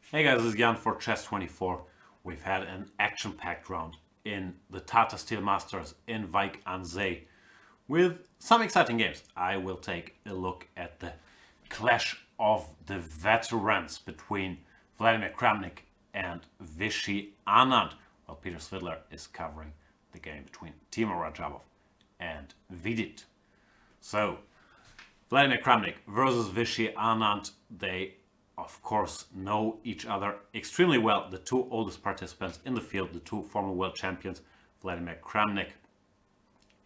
Hey guys, this is Jan for Chess24. We've had an action-packed round in the Tata Steel Masters in Wijk aan Zee with some exciting games. I will take a look at the clash of the veterans between Vladmir Kramnik and Vishy Anand, while Peter Svidler is covering the game between Timo Radjabov and Vidit. So, Vladmir Kramnik versus Vishy Anand, they of course know each other extremely well. The two oldest participants in the field, the two former world champions. Vladmir Kramnik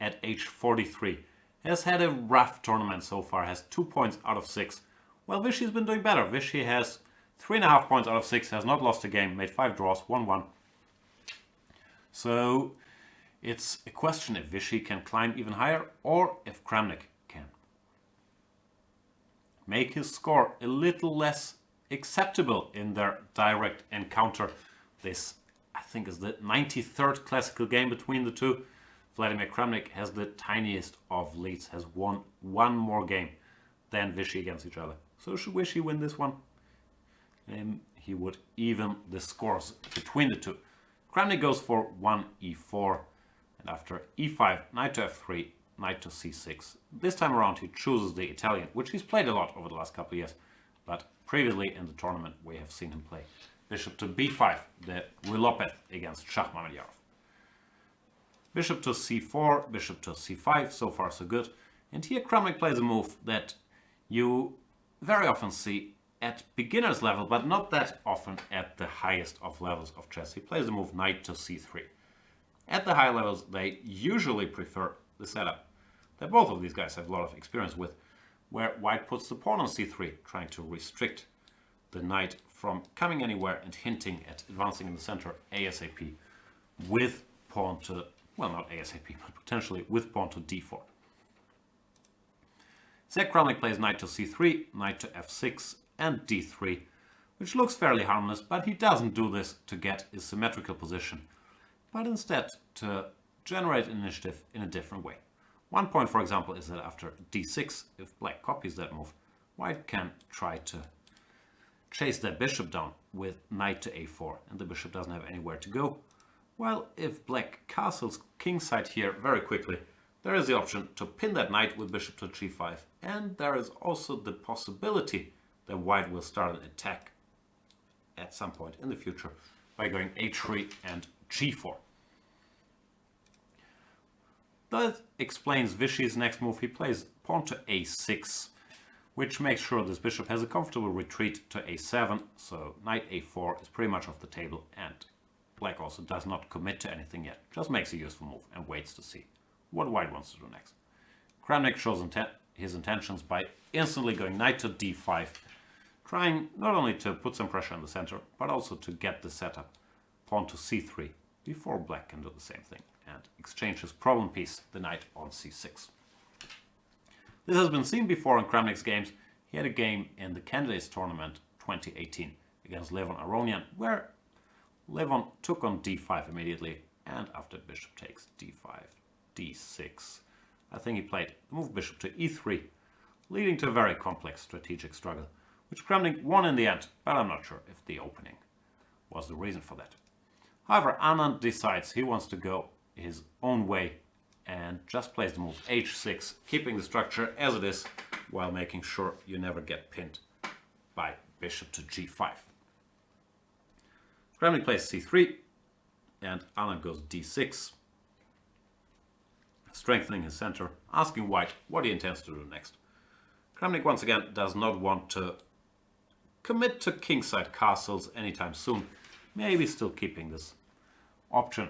at age 43 has had a rough tournament so far, has 2 points out of 6. Well, Vishy's been doing better. Vishy has 3.5 points out of 6, has not lost a game, made 5 draws, 1-1. So it's a question if Vishy can climb even higher or if Kramnik can make his score a little less acceptable in their direct encounter. This, I think, is the 93rd classical game between the two. Vladmir Kramnik has the tiniest of leads, has won one more game than Vishy against each other. So should Vishy win this one, he would even the scores between the two. Kramnik goes for 1e4, and after e5, knight to f3, knight to c6. This time around he chooses the Italian, which he's played a lot over the last couple of years. But previously in the tournament we have seen him play bishop to b5, the Rilopet against Shahmatyarov. Bishop to c4, bishop to c5, so far so good. And here Kramnik plays a move that you very often see at beginner's level, but not that often at the highest of levels of chess. He plays the move knight to c3. At the high levels they usually prefer the setup that both of these guys have a lot of experience with, where white puts the pawn on c3, trying to restrict the knight from coming anywhere and hinting at advancing in the center ASAP with pawn to, well, not ASAP, but potentially with pawn to d4. Zach Kramnik plays knight to c3, knight to f6 and d3, which looks fairly harmless, but he doesn't do this to get his symmetrical position, but instead to generate initiative in a different way. One point, for example, is that after d6, if black copies that move, white can try to chase that bishop down with knight to a4, and the bishop doesn't have anywhere to go. While if black castles kingside here very quickly, there is the option to pin that knight with bishop to g5, and there is also the possibility that white will start an attack at some point in the future by going h3 and g4. That explains Vishy's next move. He plays pawn to a6, which makes sure this bishop has a comfortable retreat to a7, so knight a4 is pretty much off the table, and black also does not commit to anything yet, just makes a useful move and waits to see what white wants to do next. Kramnik shows his intentions by instantly going knight to d5, trying not only to put some pressure on the center, but also to get the setup pawn to c3 before black can do the same thing and exchange his problem piece, the knight on c6. This has been seen before in Kramnik's games. He had a game in the Candidates Tournament 2018 against Levon Aronian, where Levon took on d5 immediately, and after bishop takes d5, d6, I think he played the move bishop to e3, leading to a very complex strategic struggle, which Kramnik won in the end, but I'm not sure if the opening was the reason for that. However, Anand decides he wants to go his own way and just plays the move h6, keeping the structure as it is while making sure you never get pinned by bishop to g5. Kramnik plays c3 and Anand goes d6, strengthening his center, asking white what he intends to do next. Kramnik once again does not want to commit to kingside castles anytime soon, maybe still keeping this option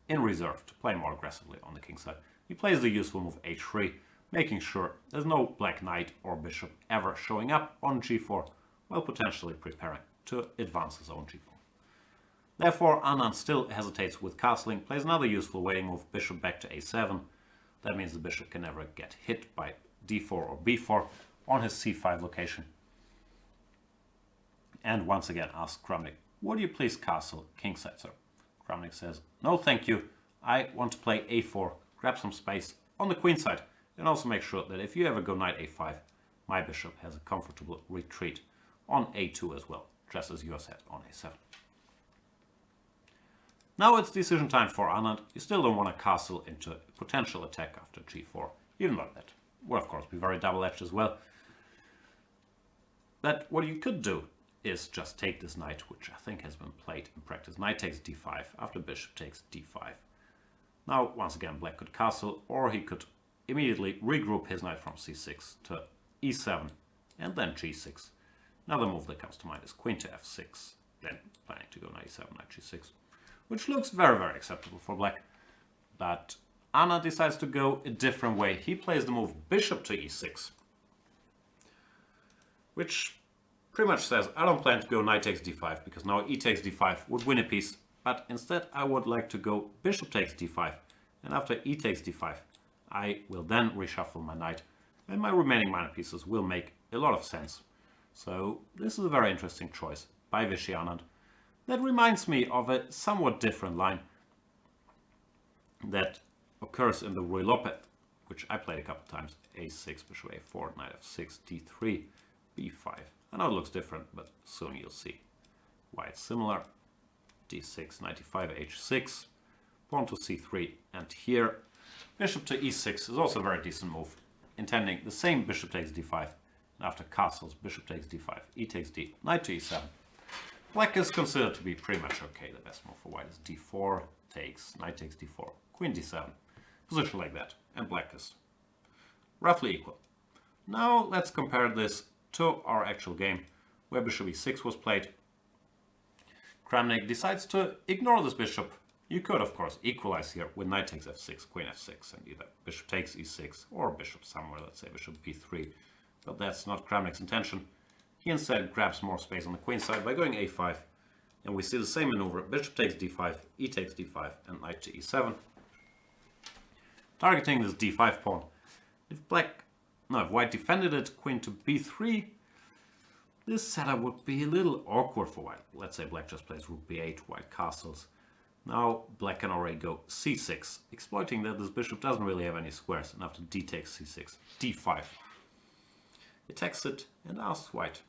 in reserve to play more aggressively on the king side. He plays the useful move h3, making sure there's no black knight or bishop ever showing up on g4, while potentially preparing to advance his own g4. Therefore, Anand still hesitates with castling, plays another useful waiting move, bishop back to a7. That means the bishop can never get hit by d4 or b4 on his c5 location. And once again asks Kramnik, would you please castle kingside, sir? Kramnik says, no thank you, I want to play a4, grab some space on the queen side, and also make sure that if you ever go knight a5, my bishop has a comfortable retreat on a2 as well, chess is yours set on a7. Now it's decision time for Anand. You still don't want to castle into a potential attack after g4, even though that would of course be very double-edged as well. But what you could do is just take this knight, which I think has been played in practice. Knight takes d5 after bishop takes d5. Now, once again, black could castle, or he could immediately regroup his knight from c6 to e7, and then g6. Another move that comes to mind is queen to f6, then planning to go knight e7, knight g6, which looks very, very acceptable for black. But Anand decides to go a different way. He plays the move bishop to e6, which pretty much says I don't plan to go knight takes d5 because now e takes d5 would win a piece, but instead I would like to go bishop takes d5, and after e takes d5 I will then reshuffle my knight and my remaining minor pieces will make a lot of sense. So this is a very interesting choice by Vishy Anand. That reminds me of a somewhat different line that occurs in the Ruy Lopez, which I played a couple times. a6, bishop a4, knight f6, d3, b5. I know it looks different, but soon you'll see why it's similar. d6, knight e5, h6, pawn to c3, and here bishop to e6 is also a very decent move, intending the same bishop takes d5, and after castles, bishop takes d5, e takes d, knight to e7. Black is considered to be pretty much okay. The best move for white is d4, takes, knight takes d4, queen d7, position like that, and black is roughly equal. Now let's compare this to our actual game, where bishop e6 was played. Kramnik decides to ignore this bishop. You could, of course, equalize here with knight takes f6, queen f6, and either bishop takes e6 or bishop somewhere, let's say bishop b3. But that's not Kramnik's intention. He instead grabs more space on the queen side by going a5, and we see the same maneuver, bishop takes d5, e takes d5, and knight to e7. Targeting this d5 pawn. If white defended it, queen to b3, this setup would be a little awkward for white. Let's say black just plays rook b8, white castles. Now black can already go c6, exploiting that this bishop doesn't really have any squares, and after d takes c6, d5. Attacks it and asks white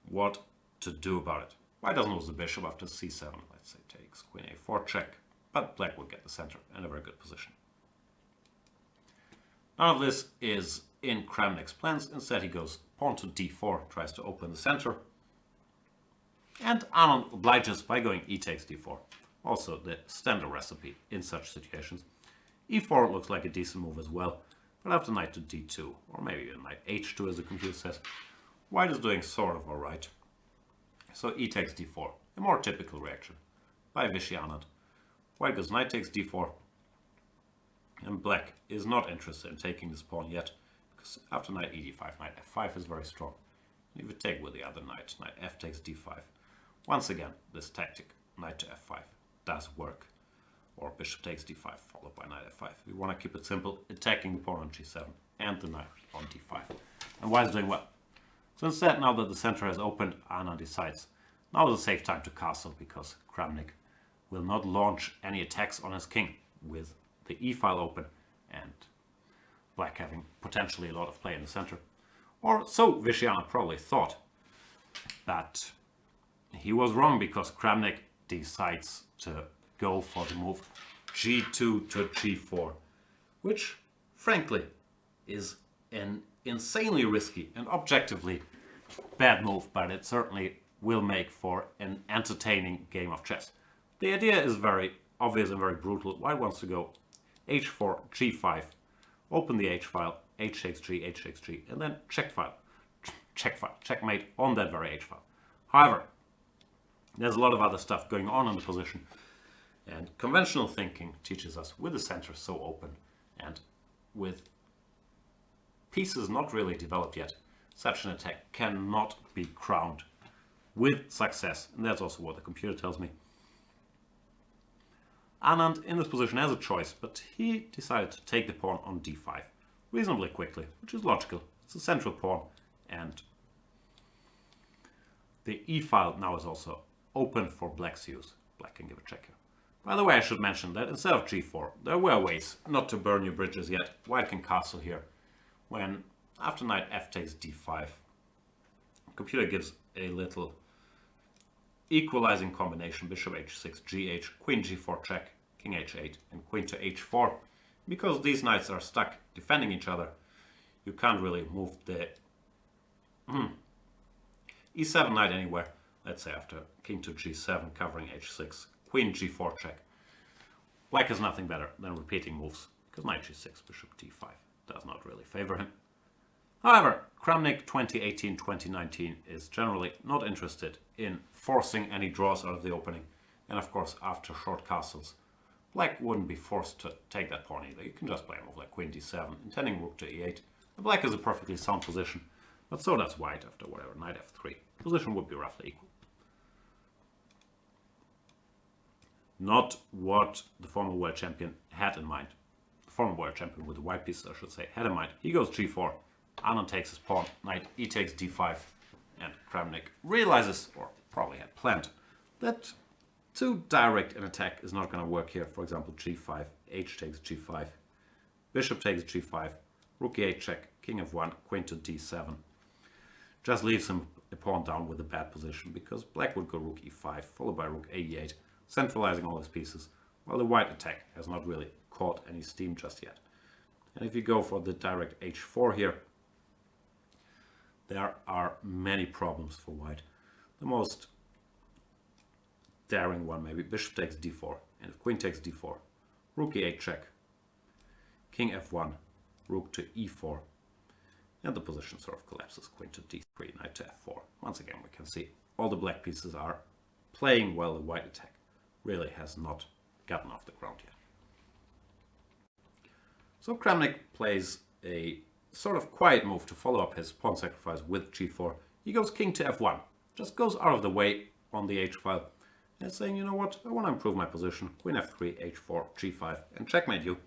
what to do about it. White doesn't lose the bishop after c7, let's say takes queen a4 check, but black will get the center in a very good position. None of this is in Kramnik's plans. Instead he goes pawn to d4, tries to open the center, and Anand obliges by going e takes d4. Also the standard recipe in such situations. e4 looks like a decent move as well, but after knight to d2, or maybe even knight h2 as the computer says, white is doing sort of alright. So e takes d4, a more typical reaction by Vishy Anand. White goes knight takes d4, and black is not interested in taking this pawn yet, because after knight e d5, knight f5 is very strong. If you take with the other knight, knight f takes d5, once again this tactic, knight to f5, does work. Or bishop takes d5 followed by knight f5. We want to keep it simple, attacking the pawn on g7 and the knight on d5. And white is doing well. So instead, now that the center has opened, Anand decides now is a safe time to castle, because Kramnik will not launch any attacks on his king with the e-file open and black having potentially a lot of play in the center. Or so Vishy Anand probably thought. But he was wrong, because Kramnik decides to go for the move g2 to g4, which frankly is an insanely risky and objectively bad move, but it certainly will make for an entertaining game of chess. The idea is very obvious and very brutal. White wants to go h4, g5, open the h-file, h takes g, and then check file, checkmate on that very h-file. However, there's a lot of other stuff going on in the position, and conventional thinking teaches us, with the center so open and with pieces not really developed yet, such an attack cannot be crowned with success. And that's also what the computer tells me. Anand in this position has a choice, but he decided to take the pawn on d5 reasonably quickly, which is logical. It's a central pawn, and the e-file now is also open for black's use. Black can give a check here. By the way, I should mention that instead of g4, there were ways not to burn your bridges yet. White can castle here when, after knight f takes d5, computer gives a little equalizing combination: bishop h6, gh, queen g4 check, king h8, and queen to h4. Because these knights are stuck defending each other, you can't really move the e7 knight anywhere. Let's say after king to g7 covering h6, queen g4 check. Black has nothing better than repeating moves, because knight g6, bishop d5 does not really favor him. However, Kramnik 2018-2019 is generally not interested in forcing any draws out of the opening, and of course after short castles, Black wouldn't be forced to take that pawn either. You can just play a move like queen d7, intending rook to e8. The Black is a perfectly sound position, but so does White after whatever, knight f3. Position would be roughly equal. Not what the former world champion had in mind. The former world champion with the white pieces, I should say, had in mind. He goes g4, Anand takes his pawn, knight e takes d5, and Kramnik realizes, or probably had planned, that too direct an attack is not going to work here. For example, g5, h takes g5, bishop takes g5, rook e8 check, king f1, queen to d7. Just leaves him a pawn down with a bad position, because Black would go rook e5, followed by rook a8, centralizing all his pieces, while the white attack has not really caught any steam just yet. And if you go for the direct h4 here, there are many problems for White. The most daring one maybe, bishop takes d4, and if queen takes d4, rook e8 check, king f1, rook to e4, and the position sort of collapses, queen to d3, knight to f4. Once again, we can see all the black pieces are playing while the white attack really has not gotten off the ground yet. So Kramnik plays a sort of quiet move to follow up his pawn sacrifice with g4. He goes king to f1, just goes out of the way on the h-file, and saying, you know what, I want to improve my position, queen f3, h4, g5, and checkmate you.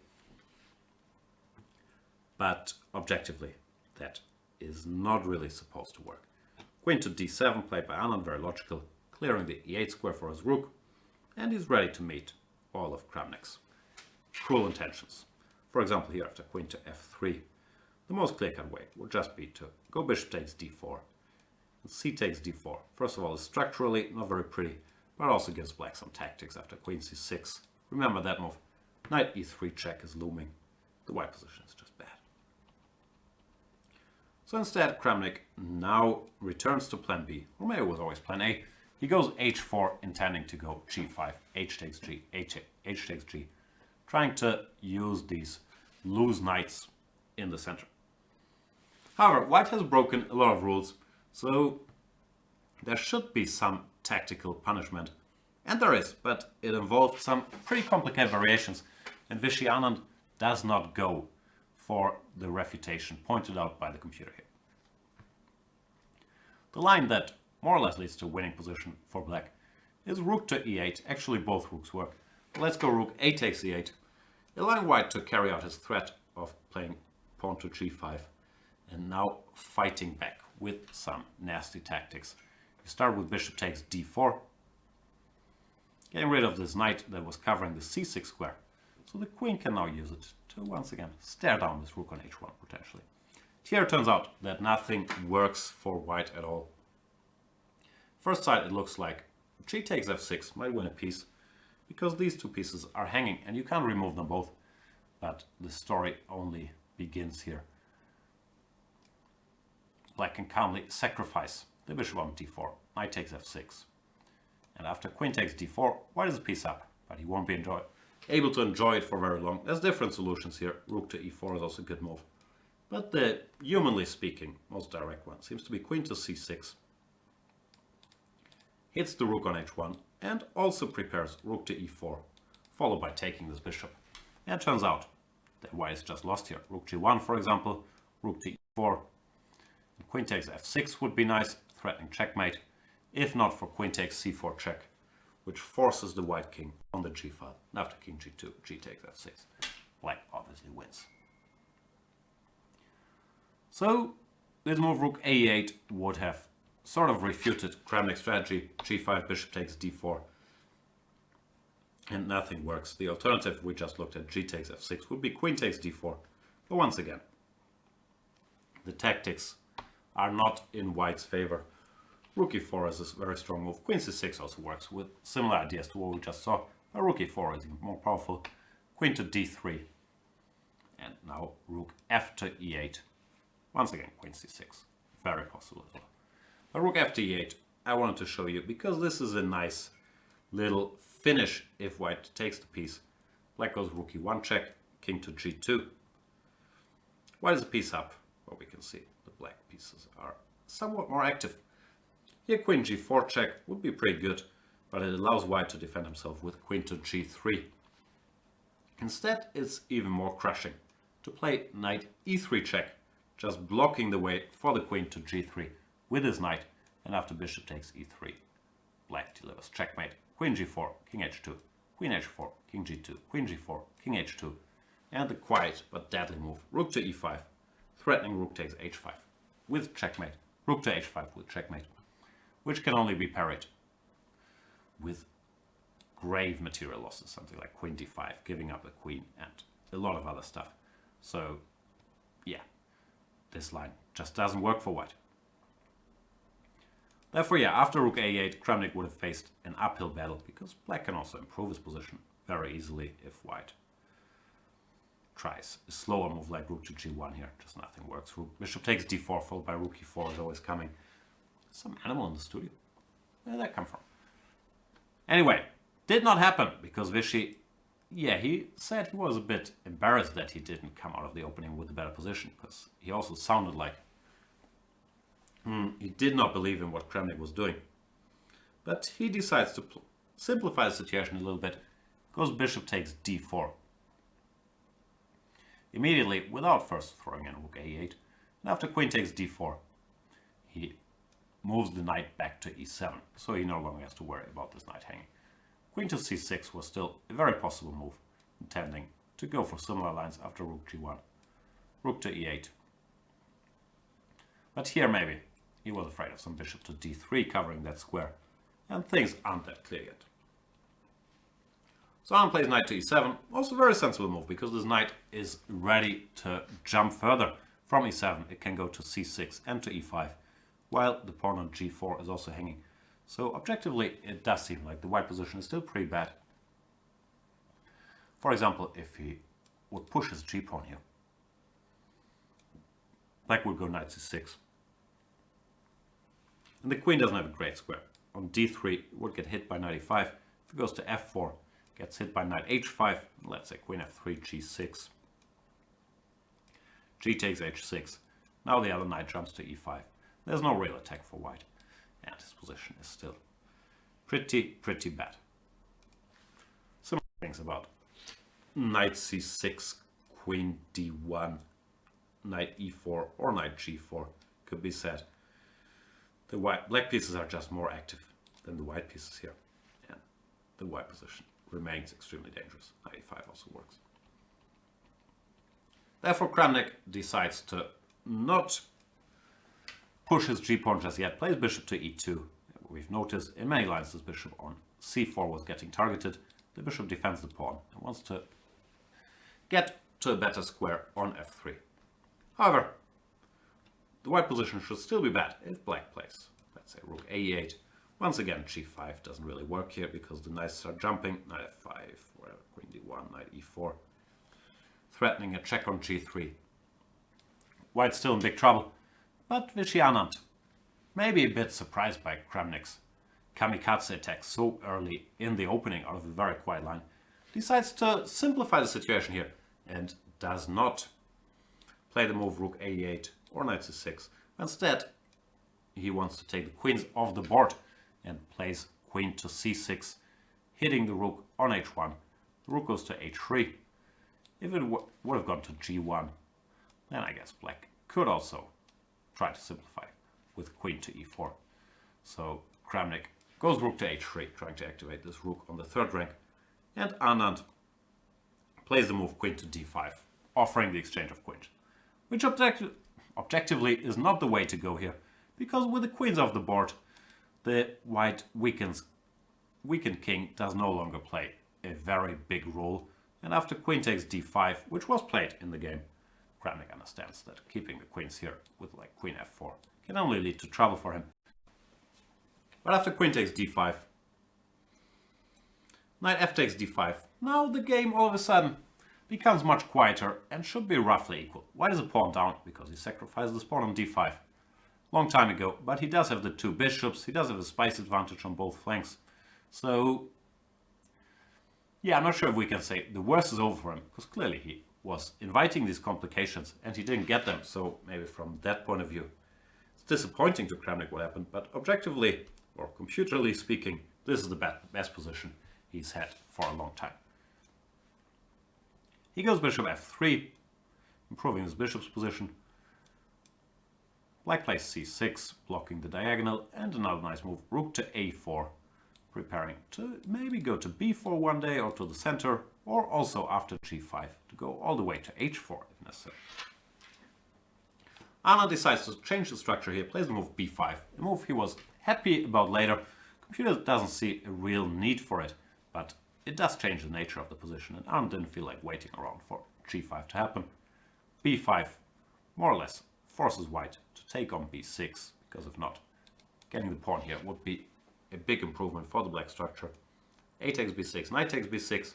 But objectively, that is not really supposed to work. Queen to d7, played by Anand, very logical, clearing the e8 square for his rook, and he's ready to meet all of Kramnik's cruel intentions. For example, here after queen to f3, the most clear-cut way would just be to go bishop takes d4, and c takes d4. First of all, it's structurally not very pretty, but also gives black some tactics after queen c6. Remember that move. Knight e3 check is looming. The white position is just bad. So instead, Kramnik now returns to plan B, or maybe it was always plan A. He goes h4, intending to go g5, h takes g, h takes g, trying to use these loose knights in the center. However, White has broken a lot of rules, so there should be some tactical punishment. And there is, but it involved some pretty complicated variations, and Vishy Anand does not go for the refutation pointed out by the computer here. The line that more or less leads to winning position for black is rook to e8. Actually, both rooks work. Let's go rook a takes e8, allowing White to carry out his threat of playing pawn to g5, and now fighting back with some nasty tactics. You start with bishop takes d4, getting rid of this knight that was covering the c6 square, so the queen can now use it to once again stare down this rook on h1 potentially. Here it turns out that nothing works for White at all. First sight, it looks like g takes f6 might win a piece, because these two pieces are hanging and you can't remove them both. But the story only begins here. Black can calmly sacrifice the bishop on d4, knight takes f6. And after queen takes d4, White is a piece up, but he won't be able to enjoy it for very long. There's different solutions here. Rook to e4 is also a good move. But the, humanly speaking, most direct one seems to be queen to c6. Hits the rook on h1 and also prepares rook to e4, followed by taking this bishop. And it turns out that White is just lost here. Rook g1, for example, rook to e4. And queen takes f6 would be nice, threatening checkmate, if not for queen takes c4 check, which forces the white king on the g file. And after king g2, g takes f6. Black obviously wins. So this move rook a8 would have sort of refuted Kramnik's strategy. g5, bishop takes d4, and nothing works. The alternative we just looked at, g takes f6, would be queen takes d4. But once again, the tactics are not in White's favor. Rook e4 is a very strong move. Queen c6 also works with similar ideas to what we just saw. But rook e4 is even more powerful. Queen to d3. And now rook f to e8. Once again, queen c6. Very possible as well. But rook f to e8, I wanted to show you because this is a nice little finish if white takes the piece. Black goes rook e1 check, king to g2. White is a piece up. Well, we can see the black pieces are somewhat more active. Here queen g4 check would be pretty good, but it allows white to defend himself with queen to g3. Instead, it's even more crushing to play knight e3 check, just blocking the way for the queen to g3 with his knight, and after bishop takes e3, black delivers checkmate. Queen g4, king h2, queen h4, king g2, queen g4, king h2, and the quiet but deadly move, rook to e5, threatening rook takes h5 with checkmate, rook to h5 with checkmate, which can only be parried with grave material losses, something like queen d5, giving up the queen and a lot of other stuff. So yeah, this line just doesn't work for white. Therefore, yeah, after rook a8, Kramnik would have faced an uphill battle because black can also improve his position very easily if white tries a slower move like rook to g1 here. Just nothing works. Bishop takes d4 followed by rook e4 is always coming. Some animal in the studio. Where did that come from? Anyway, did not happen because Vishy, yeah, he said he was a bit embarrassed that he didn't come out of the opening with a better position because he also sounded like he did not believe in what Kramnik was doing. But he decides to simplify the situation a little bit. Goes bishop takes d4. Immediately, without first throwing in rook a8, and after queen takes d4, he moves the knight back to e7, so he no longer has to worry about this knight hanging. Queen to c6 was still a very possible move, intending to go for similar lines after rook g1. Rook to e8. But here maybe he was afraid of some bishop to d3 covering that square, and things aren't that clear yet. So Anand plays knight to e7, also a very sensible move because this knight is ready to jump further. From e7 it can go to c6 and to e5, while the pawn on g4 is also hanging. So objectively it does seem like the white position is still pretty bad. For example, if he would push his g-pawn here, black would go knight c6. And the queen doesn't have a great square. On d3 it would get hit by knight e5. If it goes to f4, gets hit by knight h5, let's say queen f3, g6. G takes h6. Now the other knight jumps to e5. There's no real attack for white, and his position is still pretty bad. Some things about knight c6, queen d1, knight e4, or knight g4 could be said. The black pieces are just more active than the white pieces here, and the white position remains extremely dangerous. Knight e5 also works. Therefore, Kramnik decides to not push his g-pawn just yet, plays bishop to e2. We've noticed in many lines this bishop on c4 was getting targeted. The bishop defends the pawn and wants to get to a better square on f3. However, the white position should still be bad if black plays, let's say, rook a8. Once again, g5 doesn't really work here because the knights are jumping. Knight f5, whatever, queen d1, knight e4. Threatening a check on g3. White's still in big trouble. But Vishy Anand, maybe a bit surprised by Kramnik's kamikaze attack so early in the opening out of a very quiet line, decides to simplify the situation here and does not play the move rook a8 or knight c6. Instead, he wants to take the queens off the board and plays queen to c6, hitting the rook on h1. The rook goes to h3. If it would have gone to g1, then I guess black could also try to simplify with queen to e4. So Kramnik goes rook to h3, trying to activate this rook on the third rank, and Anand plays the move queen to d5, offering the exchange of queens, which objectively is not the way to go here, because with the queens off the board, the white weakened king does no longer play a very big role, and after queen takes d5, which was played in the game, Kramnik understands that keeping the queens here with like queen f4 can only lead to trouble for him. But after queen takes d5, knight f takes d5, now the game all of a sudden becomes much quieter and should be roughly equal. White is a pawn down because he sacrificed this pawn on d5 long time ago, but he does have the two bishops, he does have a spice advantage on both flanks. So yeah, I'm not sure if we can say the worst is over for him, because clearly he was inviting these complications and he didn't get them. So maybe from that point of view, it's disappointing to Kramnik what happened, but objectively or computerally speaking, this is the best position he's had for a long time. He goes bishop f3, improving his bishop's position. Black plays c6, blocking the diagonal, and another nice move, rook to a4, preparing to maybe go to b4 one day or to the center, or also after g5 to go all the way to h4 if necessary. Anand decides to change the structure here, plays the move b5, a move he was happy about later. Computer doesn't see a real need for it, but it does change the nature of the position, and Anand didn't feel like waiting around for g5 to happen. b5 more or less forces white to take on b6, because if not, getting the pawn here would be a big improvement for the black structure. A takes b6, knight takes b6,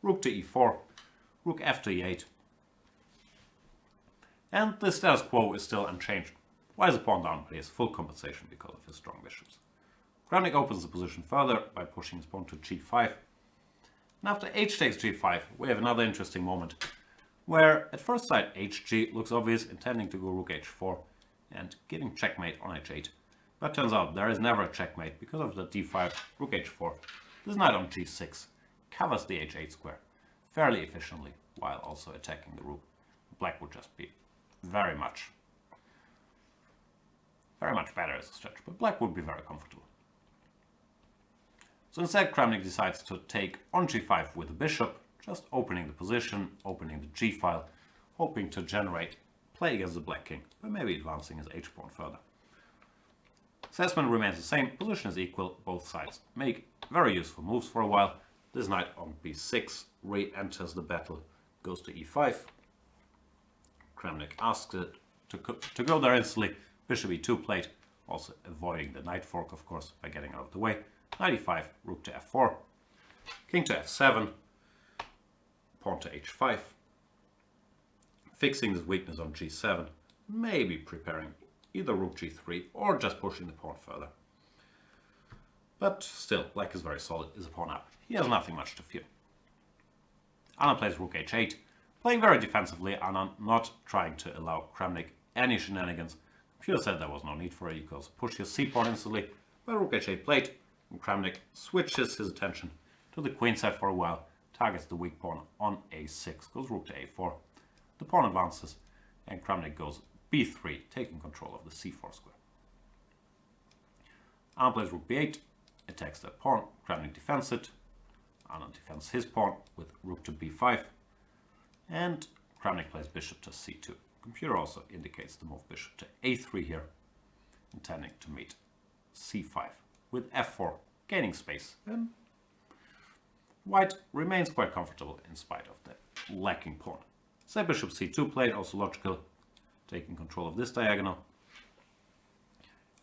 rook to e4, rook f to e8. And the status quo is still unchanged. White is a pawn down, but he has full compensation because of his strong bishops. Kramnik opens the position further by pushing his pawn to g5. And after h takes g5, we have another interesting moment, where at first sight hg looks obvious, intending to go rook h4 and giving checkmate on h8. But turns out there is never a checkmate because of the d5, rook h4. This knight on g6 covers the h8 square fairly efficiently while also attacking the rook. Black would just be very much better as a stretch, but black would be very comfortable. So instead Kramnik decides to take on g5 with the bishop, just opening the position, opening the g file, hoping to generate play against the black king, but maybe advancing his h-pawn further. Assessment remains the same, position is equal, both sides make very useful moves for a while. This knight on b6 re-enters the battle, goes to e5. Kramnik asks it to go there instantly, bishop e2 played, also avoiding the knight fork of course by getting out of the way. Knight e5, rook to f4, king to f7, pawn to h5, fixing this weakness on g7, maybe preparing either rook g3 or just pushing the pawn further. But still, black is very solid, is a pawn up. He has nothing much to fear. Anand plays rook h8, playing very defensively. Anand not trying to allow Kramnik any shenanigans. Computer said there was no need for it, he could push his c-pawn instantly, but rook h8 played, and Kramnik switches his attention to the queen side for a while, targets the weak pawn on a6, goes rook to a4. The pawn advances, and Kramnik goes b3, taking control of the c4 square. Anand plays rook b8, attacks that pawn, Kramnik defends it, Anand defends his pawn with rook to b5, and Kramnik plays bishop to c2. Computer also indicates the move bishop to a3 here, intending to meet c5 with f4, gaining space, and white remains quite comfortable in spite of the lacking pawn. Say bishop c2 played, also logical, taking control of this diagonal.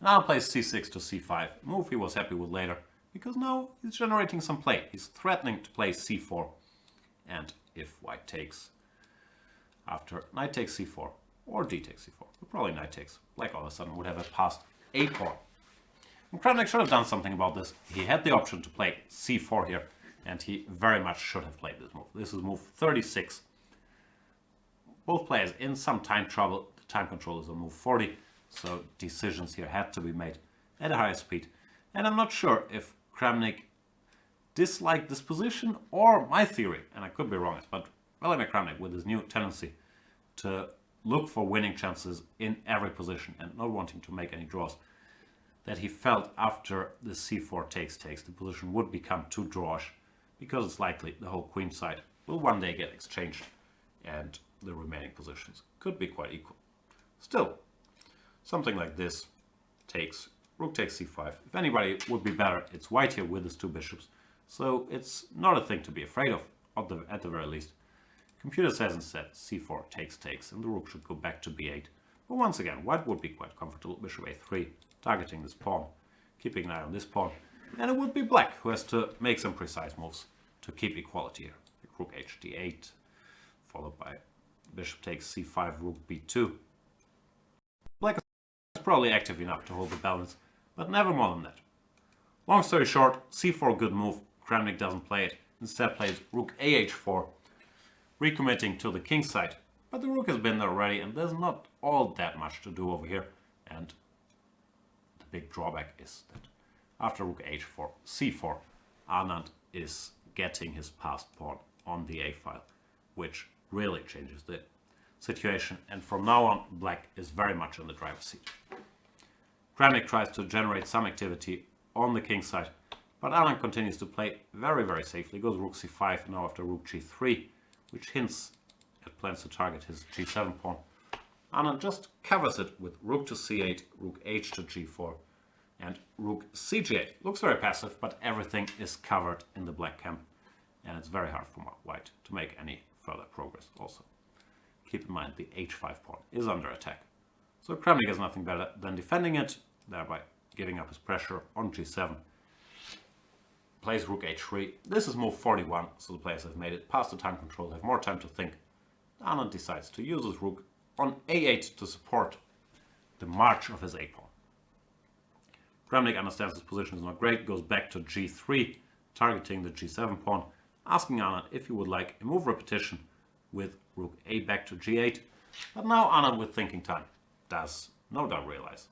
Now plays c6 to c5, a move he was happy with later, because now he's generating some play. He's threatening to play c4, and if white takes, after knight takes c4, or d takes c4, but probably knight takes, black all of a sudden would have a passed a pawn. And Kramnik should have done something about this. He had the option to play c4 here, and he very much should have played this move. This is move 36. Both players in some time trouble. The time control is on move 40, so decisions here had to be made at a higher speed. And I'm not sure if Kramnik disliked this position or my theory, and I could be wrong, but Vladmir Kramnik with his new tendency to look for winning chances in every position and not wanting to make any draws, that he felt after the c4 takes, the position would become too drawish, because it's likely the whole queen side will one day get exchanged and the remaining positions could be quite equal. Still, something like this takes, rook takes c5. If anybody would be better, it's white here with his two bishops, so it's not a thing to be afraid of, at the very least. Computer says instead c4 takes, and the rook should go back to b8. But once again, white would be quite comfortable, bishop a3, targeting this pawn, keeping an eye on this pawn. And it would be black who has to make some precise moves to keep equality here. Like rook h d8, followed by bishop takes c5, rook b2. Black is probably active enough to hold the balance, but never more than that. Long story short, c4 good move. Kramnik doesn't play it. Instead plays rook ah4, recommitting to the king side. But the rook has been there already, and there's not all that much to do over here. And the big drawback is that after rook h4, c4, Anand is getting his passed pawn on the a file, which really changes the situation. And from now on, black is very much in the driver's seat. Kramnik tries to generate some activity on the king side, but Anand continues to play very, very safely. Goes rook c5 now after rook g3, which hints at plans to target his g7 pawn. Anand just covers it with rook to c8, rook h to g4, and rook cg8. Looks very passive, but everything is covered in the black camp, and it's very hard for white to make any further progress also. Keep in mind the h5 pawn is under attack. So Kramnik has nothing better than defending it, thereby giving up his pressure on g7. Plays rook h3. This is move 41, so the players have made it past the time control, have more time to think. Anand decides to use his rook on a8 to support the march of his a-pawn. Kramnik understands his position is not great, goes back to g3, targeting the g7 pawn, asking Anand if he would like a move repetition with rook a back to g8. But now Anand, with thinking time, does no doubt realize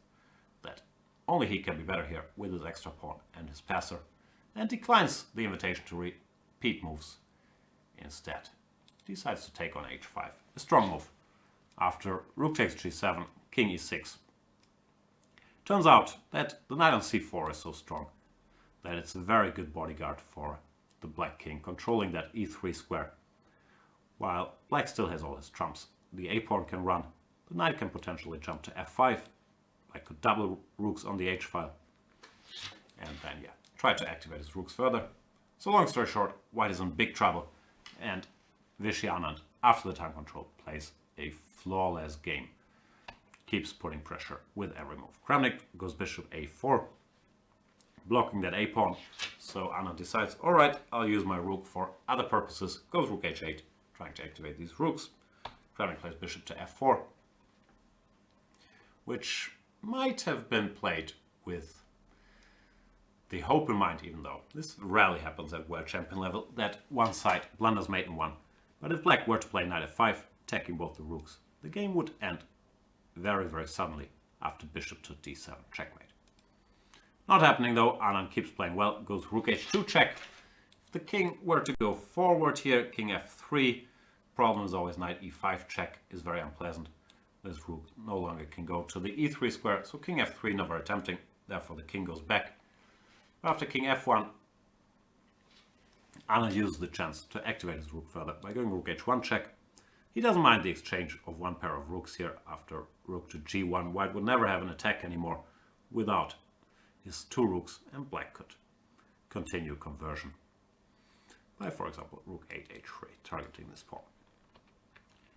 that only he can be better here with his extra pawn and his passer, and declines the invitation to repeat moves. Instead, decides to take on h5, a strong move. After rook takes g7, king e6. Turns out that the knight on c4 is so strong that it's a very good bodyguard for the black king, controlling that e3 square. While black still has all his trumps. The a-pawn can run, the knight can potentially jump to f5, black could double rooks on the h-file, and then try to activate his rooks further. So long story short, white is in big trouble, and Vishy Anand, after the time control, plays a flawless game. Keeps putting pressure with every move. Kramnik goes bishop a4, blocking that a-pawn. So Anand decides, alright, I'll use my rook for other purposes. Goes rook h8, trying to activate these rooks. Kramnik plays bishop to f4, which might have been played with the hope in mind, even though this rarely happens at world champion level, that one side blunders mate in one. But if black were to play knight f5, attacking both the rooks, the game would end very, very suddenly after bishop to d7 checkmate. Not happening though. Anand keeps playing well, goes rook h2 check. If the king were to go forward here, king f3, problem is always knight e5 check is very unpleasant. This rook no longer can go to the e3 square, so king f3 not very tempting, therefore the king goes back. After king f1, Anand uses the chance to activate his rook further by going rook h1 check. He doesn't mind the exchange of one pair of rooks here after rook to g1. White would never have an attack anymore without his two rooks, and black could continue conversion by, for example, rook 8 h3, targeting this pawn.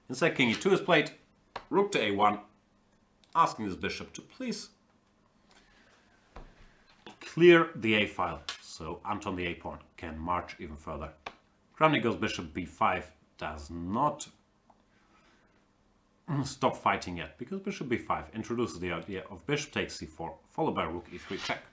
Instead, king e2 is played, rook to a1, asking this bishop to please clear the a file so Anton the a-pawn can march even further. Kramnik goes bishop b5, does not stop fighting yet, because bishop b5 introduces the idea of bishop takes c4, followed by rook e3 check.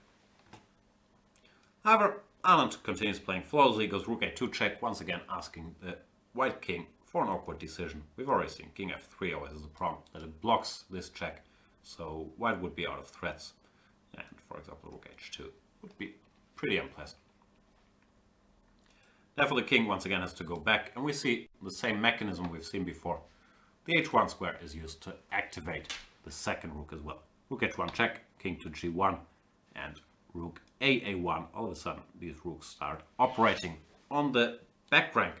However, Anand continues playing flawlessly, goes rook a2 check, once again asking the white king for an awkward decision. We've already seen king f3 always has a problem, that it blocks this check, so white would be out of threats. And, for example, rook h2 would be pretty unpleasant. Therefore, the king once again has to go back, and we see the same mechanism we've seen before. The h1 square is used to activate the second rook as well. Rook h1 check, king to g1, and rook a1. All of a sudden, these rooks start operating on the back rank,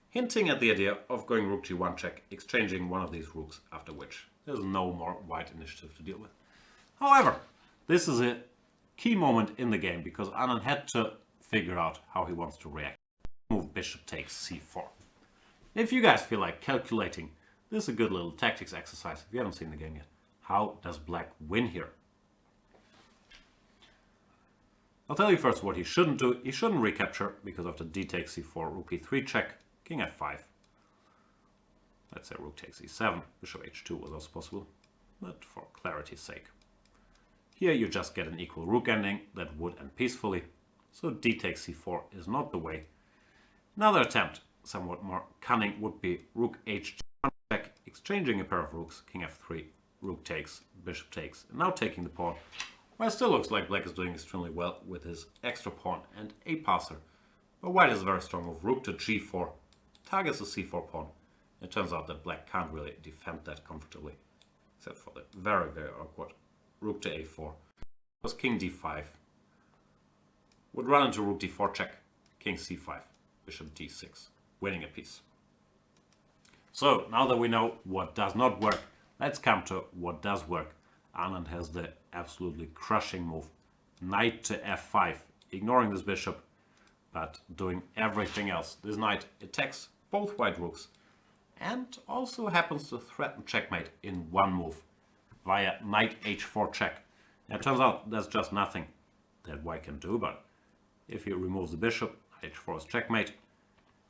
hinting at the idea of going rook g1 check, exchanging one of these rooks, after which there's no more white initiative to deal with. However, this is a key moment in the game because Anand had to figure out how he wants to react. Move bishop takes c4. If you guys feel like calculating, this is a good little tactics exercise if you haven't seen the game yet. How does black win here? I'll tell you first what he shouldn't do. He shouldn't recapture, because after d takes c4, rook b3 check, king f5. Let's say rook takes e7, bishop h2 was also possible, but for clarity's sake. Here you just get an equal rook ending that would end peacefully, so d takes c4 is not the way. Another attempt, somewhat more cunning, would be rook h2 check, exchanging a pair of rooks, king f3, rook takes, bishop takes, and now taking the pawn. Well, it still looks like black is doing extremely well with his extra pawn and a passer. But white is a very strong move. Rook to g4 targets the c4 pawn. It turns out that black can't really defend that comfortably, except for the very, very awkward rook to a4. Because king d5 would run into rook d4 check, king c5, bishop d6, winning a piece. So now that we know what does not work, let's come to what does work. Anand has the absolutely crushing move, knight to f5, ignoring this bishop, but doing everything else. This knight attacks both white rooks and also happens to threaten checkmate in one move via knight h4 check. And it turns out there's just nothing that white can do, but if he removes the bishop, knight h4 is checkmate.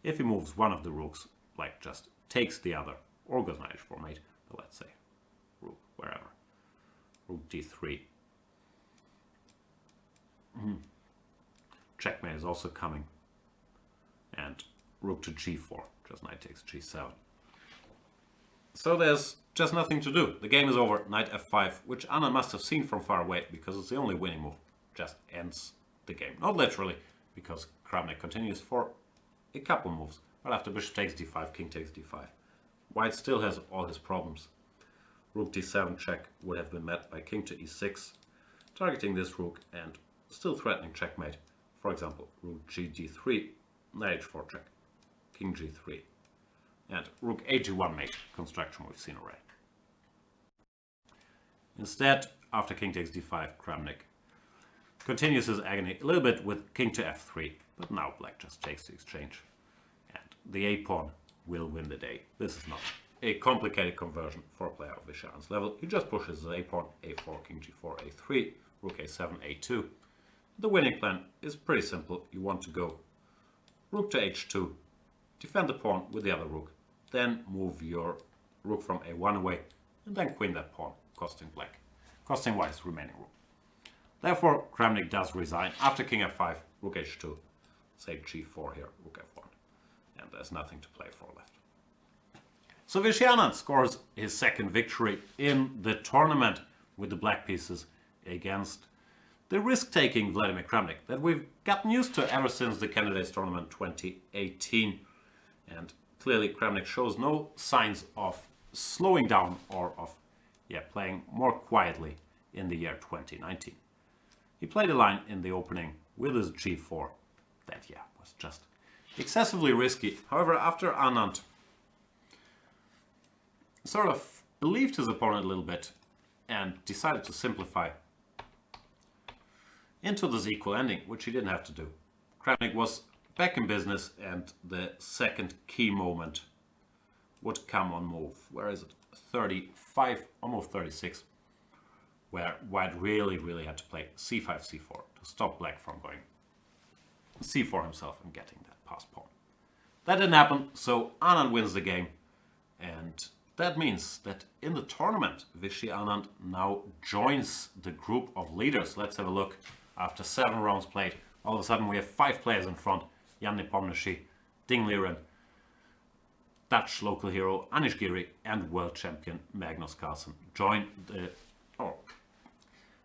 If he moves one of the rooks, black just takes the other, or goes knight h4 mate, but let's say rook wherever. Rook d3. Checkmate is also coming. And rook to g4. Just knight takes g7. So there's just nothing to do. The game is over. Knight f5, which Anand must have seen from far away because it's the only winning move. Just ends the game. Not literally, because Kramnik continues for a couple moves. But after bishop takes d5, king takes d5. White still has all his problems. Rook d7 check would have been met by king to e6, targeting this rook and still threatening checkmate. For example, rook g3, knight h4 check, king g3, and rook a1 mate, construction we've seen already. Instead, after king takes d5, Kramnik continues his agony a little bit with king to f3, but now black just takes the exchange, and the a-pawn will win the day. This is not a complicated conversion for a player of Vishy Anand's level. He just pushes his a-pawn, a4, king g4, a3, rook a7, a2. The winning plan is pretty simple. You want to go rook to h2, defend the pawn with the other rook, then move your rook from a1 away, and then queen that pawn, costing white's remaining rook. Therefore, Kramnik does resign after king f5, rook h2, say g4 here, rook f1, and there's nothing to play for left. So Vishy Anand scores his second victory in the tournament with the black pieces against the risk-taking Vladmir Kramnik that we've gotten used to ever since the Candidates Tournament 2018. And clearly Kramnik shows no signs of slowing down or of playing more quietly in the year 2019. He played a line in the opening with his g4 that was just excessively risky. However, after Anand sort of believed his opponent a little bit and decided to simplify into this equal ending, which he didn't have to do, Kramnik was back in business, and the second key moment would come on move. Where is it? 35, almost 36, where white really had to play c5, c4 to stop black from going c4 himself and getting that passed pawn. That didn't happen, so Anand wins the game, and that means that in the tournament, Vishy Anand now joins the group of leaders. Let's have a look. After 7 rounds played, all of a sudden we have 5 players in front. Jan Nepomniachtchi, Ding Liren, Dutch local hero Anish Giri, and world champion Magnus Carlsen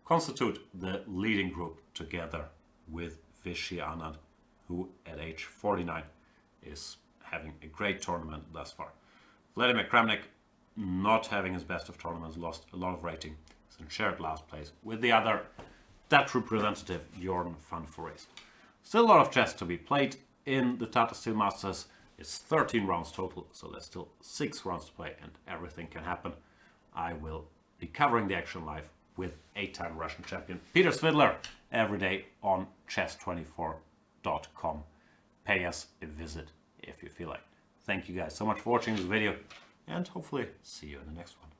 constitute the leading group together with Vishy Anand, who at age 49 is having a great tournament thus far. Vladmir Kramnik, not having his best of tournaments, lost a lot of rating. He's in shared last place with the other Dutch representative Jordan van Foreest. Still a lot of chess to be played in the Tata Steel Masters. It's 13 rounds total, so there's still 6 rounds to play and everything can happen. I will be covering the action live with 8-time Russian champion Peter Svidler every day on chess24.com. Pay us a visit if you feel like. Thank you guys so much for watching this video, and hopefully see you in the next one.